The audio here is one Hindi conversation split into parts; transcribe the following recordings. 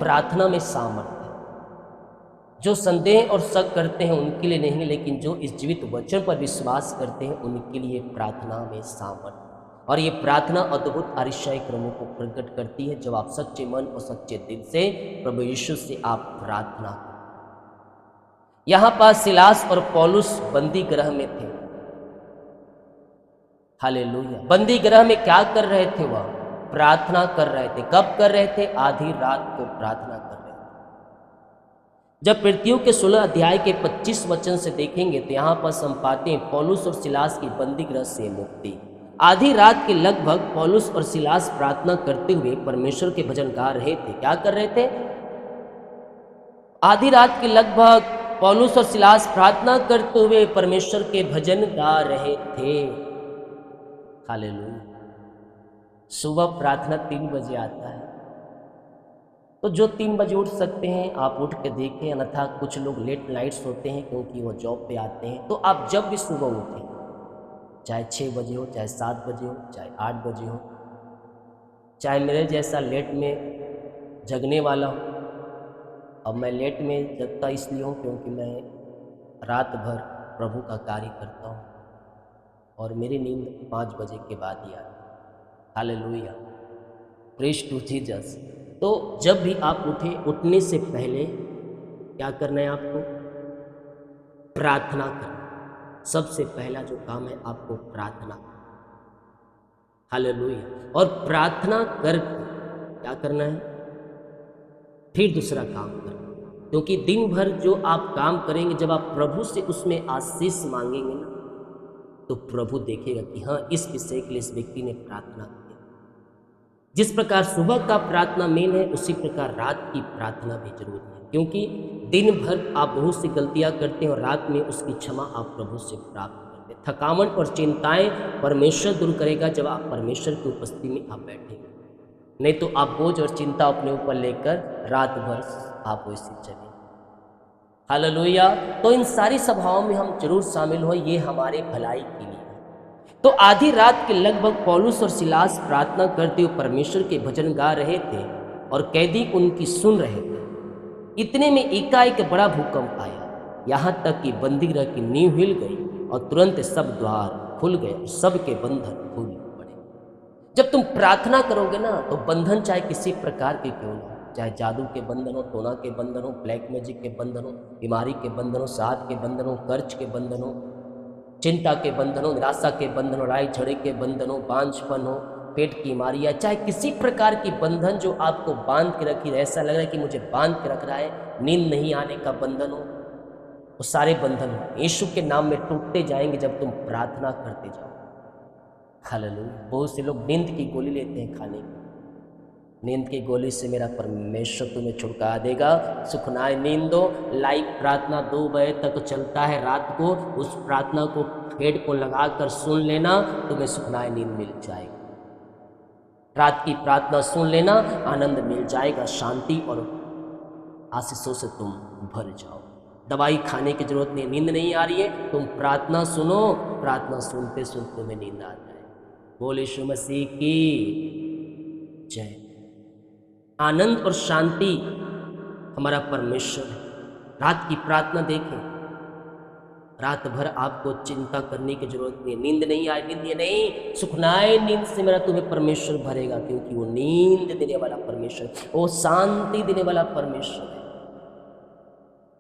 प्रार्थना में सामर्थ्य है। जो संदेह और शक करते हैं उनके लिए नहीं, लेकिन जो इस जीवित वचन पर विश्वास करते हैं उनके लिए प्रार्थना में सामर्थ्य। और ये प्रार्थना अद्भुत आरिशाई क्रमों को प्रकट करती है। जब आप सच्चे मन और सच्चे दिल से प्रभु यीशु से आप प्रार्थना करें। यहां पर सिलास और पौलुस बंदी गृह में थे। हालेलुया। बंदी गृह में क्या कर रहे थे? वह प्रार्थना कर रहे थे। कब कर रहे थे? आधी रात को प्रार्थना कर रहे थे। जब प्रेरितों के 16 अध्याय के 25 वचन से देखेंगे तो यहाँ पर हम पाते हैं पौलुस और सिलास की बंदी गृह से मुक्ति। आधी रात के लगभग पौलुस और सिलास प्रार्थना करते हुए परमेश्वर के भजन गा रहे थे। क्या कर रहे थे? आधी रात के लगभग पौलुस और सिलास प्रार्थना करते हुए परमेश्वर के भजन गा रहे थे। हालेलुया। सुबह प्रार्थना 3 बजे आता है, तो जो 3 बजे उठ सकते हैं आप उठ के देखें, अन्यथा कुछ लोग लेट नाइट्स होते हैं क्योंकि वो जॉब पे आते हैं। तो आप जब भी सुबह उठें, चाहे 6 बजे हो, चाहे 7 बजे हो, चाहे 8 बजे हो, चाहे मेरे जैसा लेट में जगने वाला हो। अब मैं लेट में जगता इसलिए हूँ क्योंकि मैं रात भर प्रभु का कार्य करता हूँ और मेरी नींद 5 बजे के बाद ही आती है। Hallelujah, praise to Jesus. तो जब भी आप उठे, उठने से पहले क्या करना है आपको? प्रार्थना करना। सबसे पहला जो काम है आपको प्रार्थना। हालेलुया। और प्रार्थना कर क्या करना है? फिर दूसरा काम करना। क्योंकि दिन भर जो आप काम करेंगे, जब आप प्रभु से उसमें आशीष मांगेंगे ना, तो प्रभु देखेगा कि हाँ, इस विषय के लिए इस व्यक्ति ने प्रार्थना की। जिस प्रकार सुबह का प्रार्थना मेन है, उसी प्रकार रात की प्रार्थना भी जरूरी है। क्योंकि दिन भर आप बहुत सी गलतियां करते हैं और रात में उसकी क्षमा आप प्रभु से प्राप्त करते हैं। थकावट और चिंताएं परमेश्वर दूर करेगा जब आप परमेश्वर की उपस्थिति में आप बैठेंगे। नहीं तो आप बोझ और चिंता अपने ऊपर लेकर रात भर आप वैसे चलें। हालेलुया। तो इन सारी सभाओं में हम जरूर शामिल हो, ये हमारे भलाई के लिए। तो आधी रात के लगभग पौलुस और सिलास प्रार्थना करते हुए परमेश्वर के भजन गा रहे थे और कैदी उनकी सुन रहे थे। इतने में एकाएक बड़ा भूकंप आया, यहाँ तक कि बंदीगृह की नींव हिल गई और तुरंत सब द्वार खुल गए और सबके बंधन खुल पड़े। जब तुम प्रार्थना करोगे ना, तो बंधन चाहे किसी प्रकार के क्यों ना, चाहे जादू के बंधन हो, टोना के बंधन हो, ब्लैक मैजिक के बंधन हो, बीमारी के बंधन हो, साथ के बंधन हो, कर्ज के बंधन हो, चिंता के बंधन हो, निराशा के बंधन हो, लड़ाई झगड़े के बंधन हो, बांझपन हो, पेट की बीमारी, या चाहे किसी प्रकार की बंधन जो आपको बांध के रखी, ऐसा लग रहा है कि मुझे बांध के रख रहा है, नींद नहीं आने का बंधन हो, वो सारे बंधन यीशु के नाम में टूटते जाएंगे जब तुम प्रार्थना करते जाओ। हालेलुया। बहुत से लोग नींद की गोली लेते हैं खाने की। नींद की गोली से मेरा परमेश्वर तुम्हें छुटकारा देगा। सुखनाए नींद दो। लाइव प्रार्थना 2 बजे तक चलता है रात को, उस प्रार्थना को हेडफोन लगाकर सुन लेना, तुम्हें सुखनाए नींद मिल जाएगी। रात की प्रार्थना सुन लेना, आनंद मिल जाएगा, शांति और आशीषों से तुम भर जाओ। दवाई खाने की जरूरत नहीं, नींद नहीं आ रही है, तुम प्रार्थना सुनो, प्रार्थना सुनते सुनते तुम्हें नींद आ जाए। बोल यीशु मसीह की जय। आनंद और शांति हमारा परमेश्वर है। रात की प्रार्थना देखें, रात भर आपको चिंता करने की जरूरत नहीं है। नींद नहीं आए, नींद नहीं, सुखनाए नींद से मेरा तुम्हें परमेश्वर भरेगा, क्योंकि वो नींद देने वाला परमेश्वर, वो शांति देने वाला परमेश्वर है।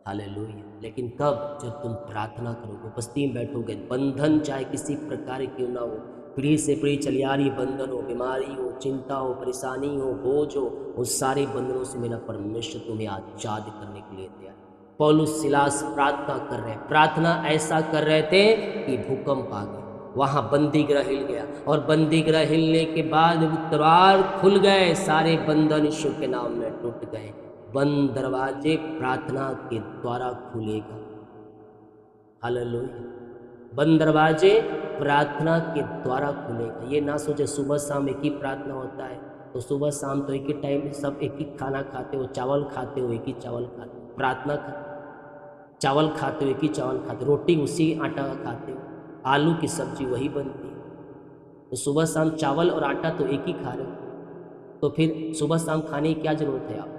हालेलुया। लेकिन कब? जब तुम प्रार्थना करोगे, उपस्थिति में बैठोगे। बंधन चाहे किसी प्रकार क्यों ना हो, पीढ़ी से पीढ़ी चली आ रही बंधन हो, बीमारी हो, चिंता हो, परेशानी हो, बोझ हो, उस सारे बंधनों से मेरा परमेश्वर तुम्हें आजाद करने के लिए तैयार। पौलुस सिलास प्रार्थना कर रहे हैं, प्रार्थना ऐसा कर रहे थे कि भूकंप आ गया, वहाँ बंदी गृह हिल गया, और बंदी गृह हिलने के बाद द्वार खुल गए, सारे बंधन यीशु के नाम में टूट गए। बंद दरवाजे प्रार्थना के द्वारा खुलेगा। हालेलुया। बंद दरवाजे प्रार्थना के द्वारा खुलेगा। ये ना सोचे सुबह शाम एक ही प्रार्थना होता है, तो सुबह शाम तो एक ही टाइम सब एक ही खाना खाते हो, चावल खाते हो, एक ही चावल खाते हो, प्रार्थना चावल खाते हो, एक ही चावल खाते हो, रोटी उसी आटा का खाते हो, आलू की सब्जी वही बनती है, तो सुबह शाम चावल और आटा तो एक ही खा रहे हो, तो फिर सुबह शाम खाने की क्या जरूरत है? आप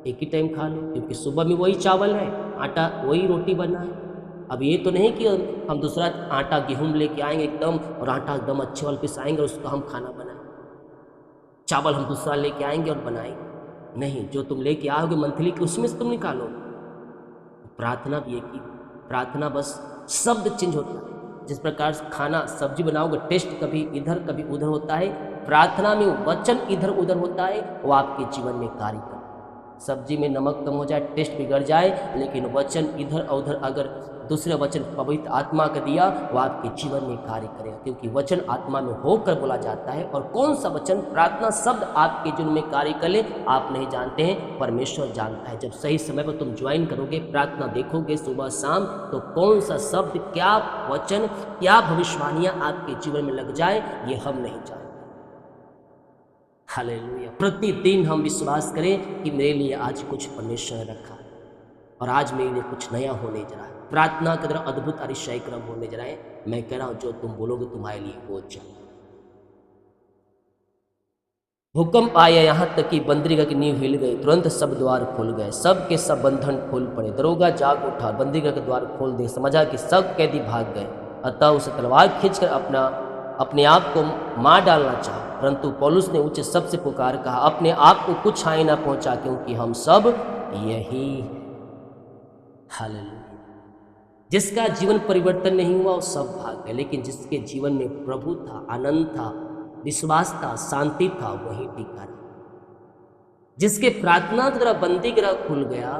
एक ही टाइम खा लो, क्योंकि सुबह में वही चावल है, आटा वही रोटी बना है। अब ये तो नहीं कि हम दूसरा आटा गेहूँ लेके आएंगे एकदम और आटा एकदम अच्छे वाले पिसाएंगे और उसका हम खाना बनाएंगे। चावल हम दूसरा लेके आएंगे और बनाएंगे नहीं, जो तुम लेके आओगे मंथली की उसमें से तुम निकालो। प्रार्थना भी एक ही, प्रार्थना बस शब्द चेंज होता है। जिस प्रकार से खाना सब्जी बनाओगे टेस्ट कभी इधर कभी उधर होता है, प्रार्थना में वचन इधर उधर होता है, वो आपके जीवन में कार्य करे। सब्जी में नमक कम हो जाए, टेस्ट बिगड़ जाए, लेकिन वचन इधर उधर अगर दूसरे वचन पवित्र आत्मा का दिया, वो आपके जीवन में कार्य करेगा, क्योंकि वचन आत्मा में होकर बोला जाता है। और कौन सा वचन प्रार्थना शब्द आपके जीवन में कार्य कर ले आप नहीं जानते हैं, परमेश्वर जानता है। जब सही समय पर तुम ज्वाइन करोगे, प्रार्थना देखोगे सुबह शाम, तो कौन सा शब्द, क्या वचन, क्या भविष्यवाणियां आपके जीवन में लग जाए ये हम नहीं जानते। हालेलुया। प्रतिदिन हम विश्वास करें कि मेरे लिए आज कुछ परमेश्वर ने रखा है और आज मेरे लिए कुछ नया होने जा रहा है। प्रार्थना के द्वारा अद्भुत अतिशय क्रम होने जा रहा है। मैं कह रहा हूं जो तुम बोलोगे तुम्हारे लिए हो जाए। भूकंप आया, यहाँ तक कि बंदरीगृह की नींव हिल गई, तुरंत सब द्वार खुल गए, सब के सब बंधन खुल पड़े। दरोगा जाग उठा, बंदीगृह के द्वार खोल दे, समझा कि सब कैदी भाग गए। अतः उसे तलवार खींचकर अपने आप को मार डालना चाहा, परंतु पौलुस ने ऊंचे शब्द से पुकार कहा, अपने आप को कुछ हानि न पहुंचा, क्योंकि हम सब यही। हालेलुया। जिसका जीवन परिवर्तन नहीं हुआ वो सब भाग गए, लेकिन जिसके जीवन में प्रभु था, आनंद था, विश्वास था, शांति था, वही टिका रहा। जिसके प्रार्थना के द्वारा बंदीगृह खुल गया,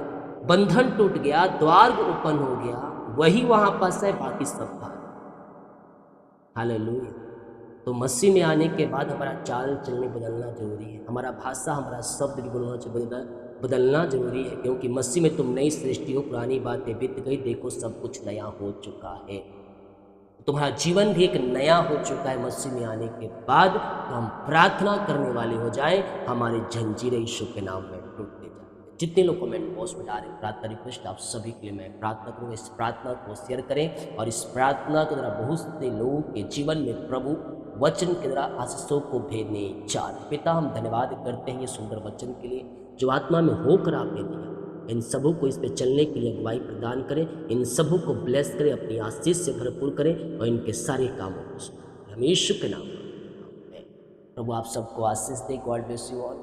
बंधन टूट गया, द्वार ओपन हो गया, वही वहां पास है, बाकी सब भाग। हालेलुया। तो मसीह में आने के बाद हमारा चाल चलने बदलना जरूरी है, हमारा भाषा, हमारा शब्द भी बदलना जरूरी है, क्योंकि मसीह में तुम नई सृष्टि हो, पुरानी बातें बीत गई, देखो सब कुछ नया हो चुका है। तुम्हारा जीवन भी एक नया हो चुका है मसीह में आने के बाद। तो हम प्रार्थना करने वाले हो जाए, हमारे जंजीरें यीशु के नाम में टूटते जाए। जितने लोग कमेंट बॉक्स में डालें प्रार्थना रिक्वेस्ट, आप सभी के लिए मैं प्रार्थना करूँगा। इस प्रार्थना को शेयर करें और इस प्रार्थना के द्वारा बहुत से लोगों के जीवन में प्रभु वचन के द्वारा आशीषों को भेजने चाहे। पिता, हम धन्यवाद करते हैं ये सुंदर वचन के लिए जो आत्मा में होकर आपने दिया। इन सबों को इस पे चलने के लिए अगुवाई प्रदान करें, इन सबों को ब्लेस करें, अपनी आशीष से भरपूर करें और इनके सारे कामों को हम यीशु के नाम में। प्रभु आप सबको आशीष दे। God bless you all.